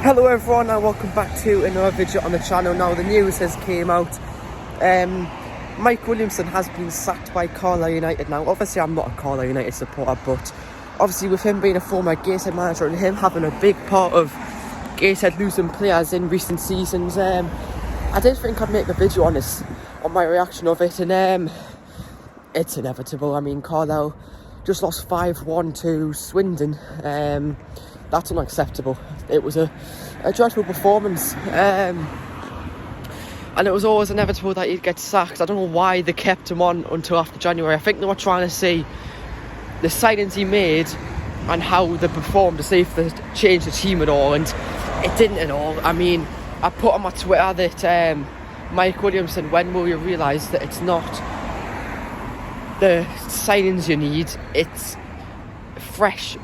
Hello everyone and welcome back to another video on the channel. Now the news has came out. Mike Williamson has been sacked by Carlisle United. Now obviously I'm not a Carlisle United supporter, but obviously with him being a former Gateshead manager and him having a big part of Gateshead losing players in recent seasons, I did think I'd make a video on this, on my reaction of it, and it's inevitable. I mean, Carlisle just lost 5-1 to Swindon. That's unacceptable. It was a dreadful performance, and it was always inevitable that he'd get sacked. I don't know why they kept him on until after January. I think they were trying to see the signings he made and how they performed to see if they changed the team at all, and it didn't at all. I mean, I put on my Twitter that Mike Williamson, when will you realise that it's not the signings you need, it's fresh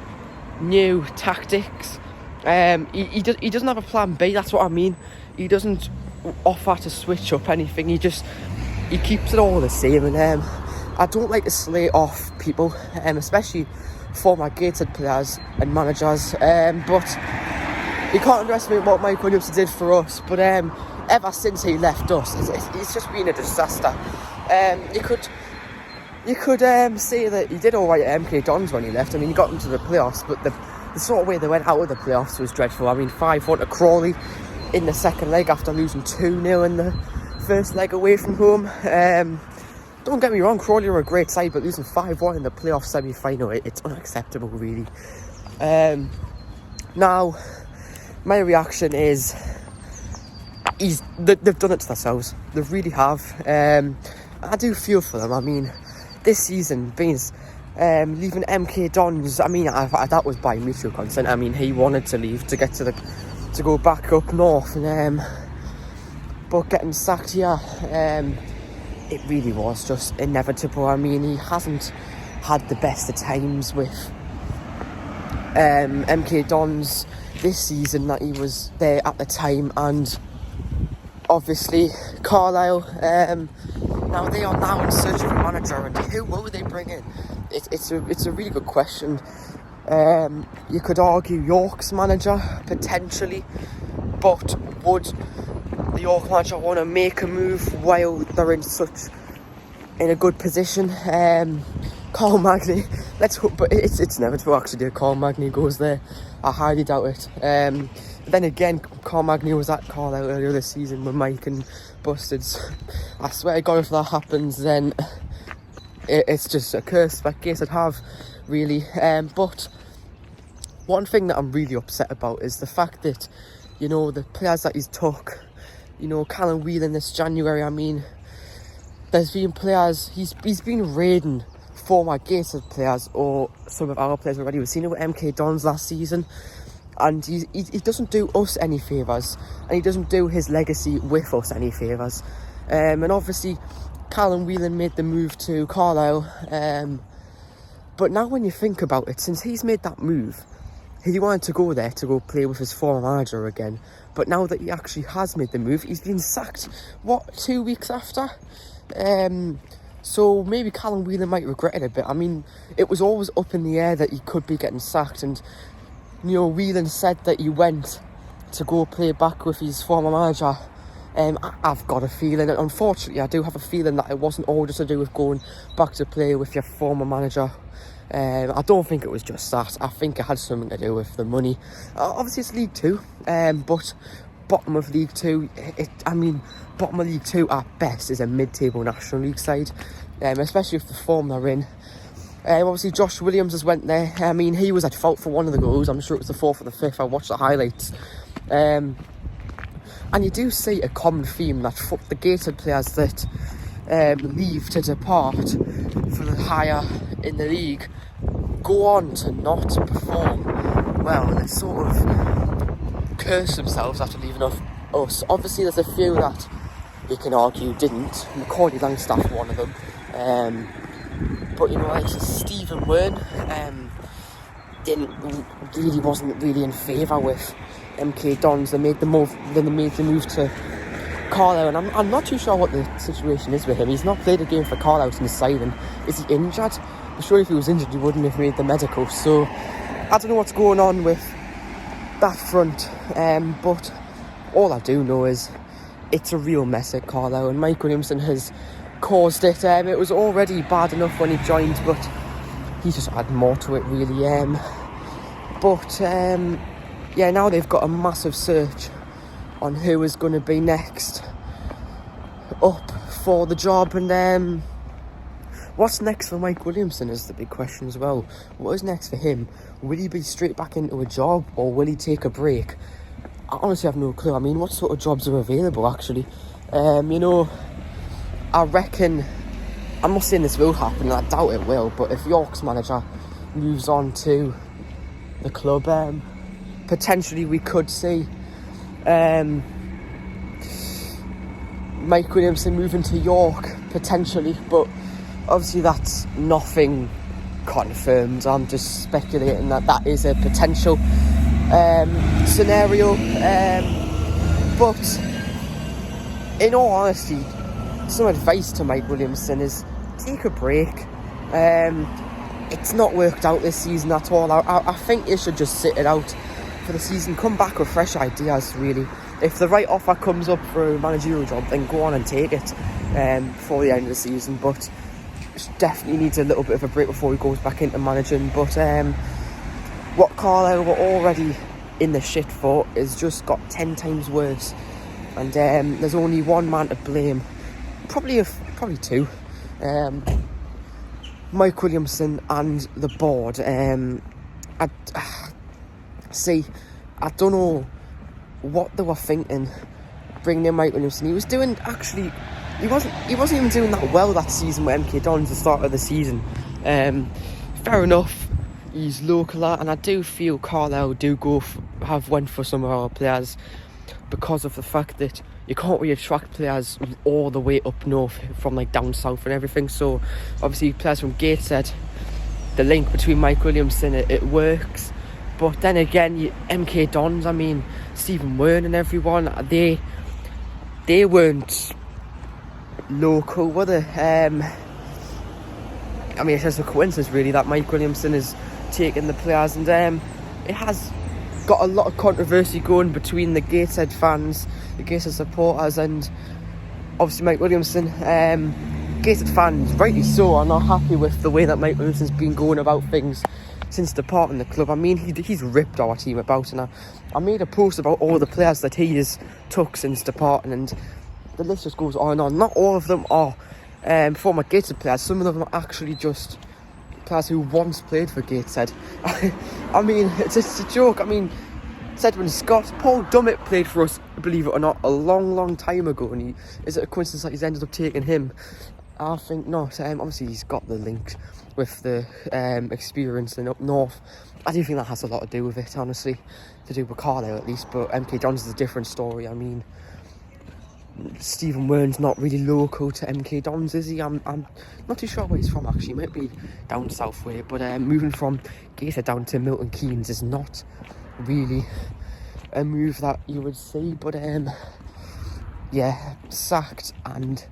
new tactics. He doesn't have a plan B. That's what I mean. He doesn't offer to switch up anything. He keeps it all the same. And I don't like to slate off people, especially former Gateshead players and managers. But you can't underestimate what Mike Williamson did for us. But ever since he left us, it's just been a disaster. You could say that he did all right at MK Dons when he left. I mean, he got them to the playoffs, but the sort of way they went out of the playoffs was dreadful. I mean, 5-1 to Crawley in the second leg after losing 2-0 in the first leg away from home. Don't get me wrong, Crawley are a great side, but losing 5-1 in the playoff semi-final, it's unacceptable, really. Now, my reaction is, they've done it to themselves. They really have. I do feel for them. I mean, this season, leaving MK Dons, I mean, that was by mutual consent. I mean, he wanted to leave to get to go back up north, and but getting sacked here, it really was just inevitable. I mean, he hasn't had the best of times with MK Dons this season that he was there at the time, and obviously Carlisle. Now they are now in search of a manager, and who will they bring in? It's a really good question. You could argue York's manager potentially, but would the York manager want to make a move while they're in a good position? Carl Magny, let's hope, but it's inevitable actually that Carl Magny goes there. I highly doubt it. Then again, Carl Magny was at Carlisle earlier this season with Mike and Bustards. I swear to God, if that happens, then it's just a curse that Gateshead have, really. But one thing that I'm really upset about is the fact that, you know, the players that he's took, you know, Callum Whelan this January. I mean, there's been players, he's been raiding former Gateshead players or some of our players already. We've seen it with MK Dons last season. And he doesn't do us any favours, and he doesn't do his legacy with us any favours. And obviously, Callum Whelan made the move to Carlisle. But now when you think about it, since he's made that move, he wanted to go there to go play with his former manager again. But now that he actually has made the move, he's been sacked, 2 weeks after? So maybe Callum Whelan might regret it a bit. I mean, it was always up in the air that he could be getting sacked, and you know, Whelan said that he went to go play back with his former manager. I've got a feeling, and unfortunately I do have a feeling that it wasn't all just to do with going back to play with your former manager. I don't think it was just that. I think it had something to do with the money. Obviously it's League 2, but bottom of League 2, bottom of League 2 at best is a mid-table National League side, especially with the form they're in. Obviously Josh Williams has went there. I mean, he was at fault for one of the goals. I'm sure it was the fourth or the fifth. I watched the highlights. And you do see a common theme that the Gateshead players that leave to depart for the higher in the league go on to not perform well. They sort of curse themselves after leaving us. Obviously there's a few that you can argue didn't. Macaulay Langstaff, one of them. But you know, like Stephen Wern wasn't really in favour with MK Dons. They made the move to Carlisle, and I'm not too sure what the situation is with him. He's not played a game for Carlisle since signing. Is he injured? I'm sure if he was injured, he wouldn't have made the medical. So I don't know what's going on with that front. But all I do know is it's a real mess at Carlisle, and Mike Williamson has caused it. It was already bad enough when he joined, but he's just added more to it, really. Yeah, now they've got a massive search on who is going to be next up for the job, and what's next for Mike Williamson is the big question as well. What is next for him? Will he be straight back into a job, or will he take a break? I honestly have no clue. I mean, what sort of jobs are available, actually? I reckon, I'm not saying this will happen, and I doubt it will, but if York's manager moves on to the club, potentially we could see Mike Williamson moving to York, potentially, but obviously that's nothing confirmed. I'm just speculating that is a potential scenario, but in all honesty, some advice to Mike Williamson is take a break. It's not worked out this season at all. I think you should just sit it out for the season, come back with fresh ideas, really. If the right offer comes up for a managerial job, then go on and take it before the end of the season, but definitely needs a little bit of a break before he goes back into managing. But what Carlisle were already in the shit for is just got 10 times worse, and there's only one man to blame, probably two, Mike Williamson and the board. I don't know what they were thinking bringing in Mike Williamson. He wasn't even doing that well that season with MK Dons, the start of the season. Fair enough, he's local, and I do feel Carlisle do went for some of our players because of the fact that you can't really attract players all the way up north from like down south and everything. So obviously players from Gateshead, the link between Mike Williamson, it works. But then again, MK Dons, I mean, Stephen Wern and everyone, they weren't local, were they? I mean, it's just a coincidence really that Mike Williamson is taking the players, and it has got a lot of controversy going between the Gateshead fans, the Gateshead supporters, and obviously Mike Williamson. Gateshead fans, rightly so, are not happy with the way that Mike Williamson's been going about things since departing the club. I mean, he's ripped our team about, and I made a post about all the players that he has took since departing, and the list just goes on and on. Not all of them are former Gateshead players. Some of them are actually just players who once played for Gateshead. I mean, it's just a joke. I mean, Sedwin Scott, Paul Dummett played for us, believe it or not, a long time ago, and is it a coincidence that he's ended up taking him? I think not. Obviously he's got the link with the experience in up north. I do think that has a lot to do with it, honestly, to do with Carlisle at least, but MK Dons is a different story. I mean, Stephen Wern's not really local to MK Dons, is he? I'm not too sure where he's from, actually. He might be down south way, but moving from Gateshead down to Milton Keynes is not really a move that you would see. But yeah, sacked, and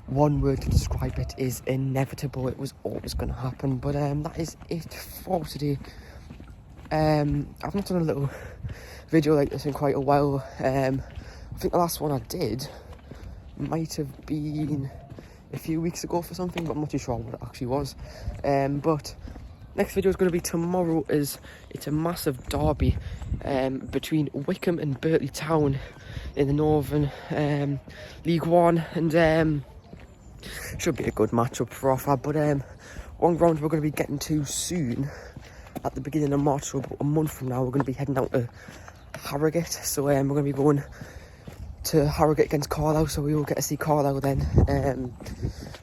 one word to describe it is inevitable. It was always going to happen. But that is it for today. I've not done a little video like this in quite a while. I think the last one I did might have been a few weeks ago for something, but I'm not too sure what it actually was. But next video is going to be tomorrow. It's a massive derby between Wickham and Berkeley Town in the Northern League One, and should be a good matchup for Offa. But one ground we're going to be getting to soon, at the beginning of March, so about a month from now, we're going to be heading out to Harrogate. So we're going to be going to Harrogate against Carlisle, so we will get to see Carlisle then,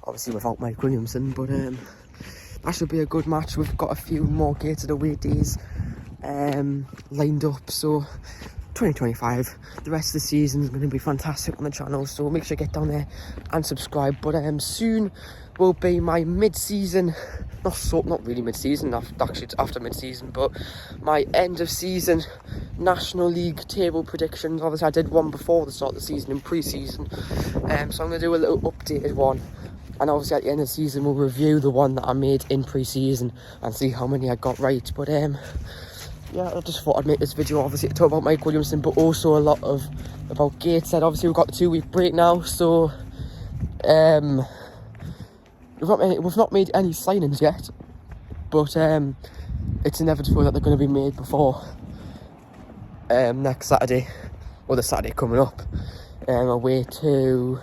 obviously without Mike Williamson, but that should be a good match. We've got a few more gated away days lined up, so 2025, the rest of the season is going to be fantastic on the channel, so make sure you get down there and subscribe. But soon will be my mid-season, not really mid-season, actually it's after mid-season, but my end of season National League table predictions. Obviously I did one before the start of the season in pre-season, so I'm going to do a little updated one, and obviously at the end of the season we'll review the one that I made in pre-season and see how many I got right. But yeah, I just thought I'd make this video obviously to talk about Mike Williamson, but also a lot of about Gateshead. Obviously we've got the 2-week break now, so we've not made any signings yet, but it's inevitable that they're going to be made before next Saturday, or the Saturday coming up, away to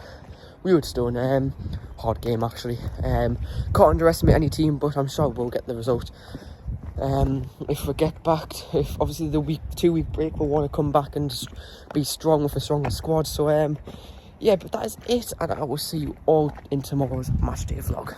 Wealdstone. Hard game actually. Can't underestimate any team, but I'm sure we'll get the result. If we get back, if obviously the 2-week break, we'll want to come back and be strong with a stronger squad. So yeah, but that is it, and I will see you all in tomorrow's matchday vlog.